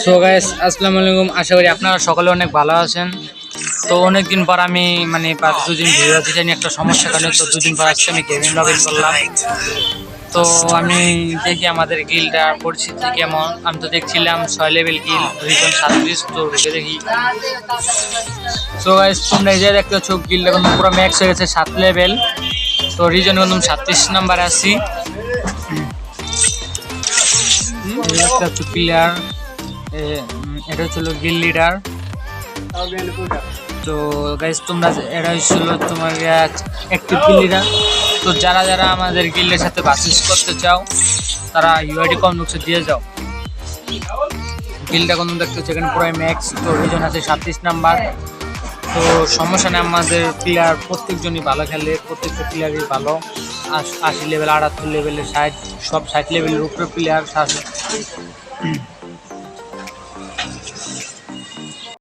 So guys আসসালামু আলাইকুম, আশা করি আপনারা সকলে অনেক ভালো আছেন। তো অনেকদিন পর আমি মানে 2 দিন ভিডিও দিতে নিয়ে একটা সমস্যা কারণে তো 2 দিন পর আজকে আমি গেমিং লগ ইন করলাম। তো আমি দেখি আমাদের গিলটার পরিস্থিতি কেমন। আমি তো দেখছিলাম 6 লেভেল গিল, রিজন 37। তো ঢুকে দেখি। সো গাইস তোমরা এই যে দেখতে পাচ্ছ গিলটা কিন্তু পুরো ম্যাক্স হয়ে গেছে 7 লেভেল। তো রিজন কিন্তু 37 নাম্বার আছি। একটা প্লেয়ার, এটা হচ্ছিল গিল লিডার। তো গাইস তোমরা এটা হচ্ছিল তোমার অ্যাক্টিভ গিল লিডার। তো যারা যারা আমাদের গিল্ডের সাথে বাসিস করতে চাও তারা ইউআইডি কমবক্সে দিয়ে যাও। গিলটা কোন দেখতে হচ্ছে এখানে পুরো ম্যাক্স। তো রিজন আছে 37 নাম্বার। তো সমস্যা নেই, আমাদের প্লেয়ার প্রত্যেকজনই ভালো খেলে, প্রত্যেকটা প্লেয়ারই ভালো। 80 লেভেল, 78 লেভেলের, 60 সব 60 লেভেলের উপরে প্লেয়ার আছে।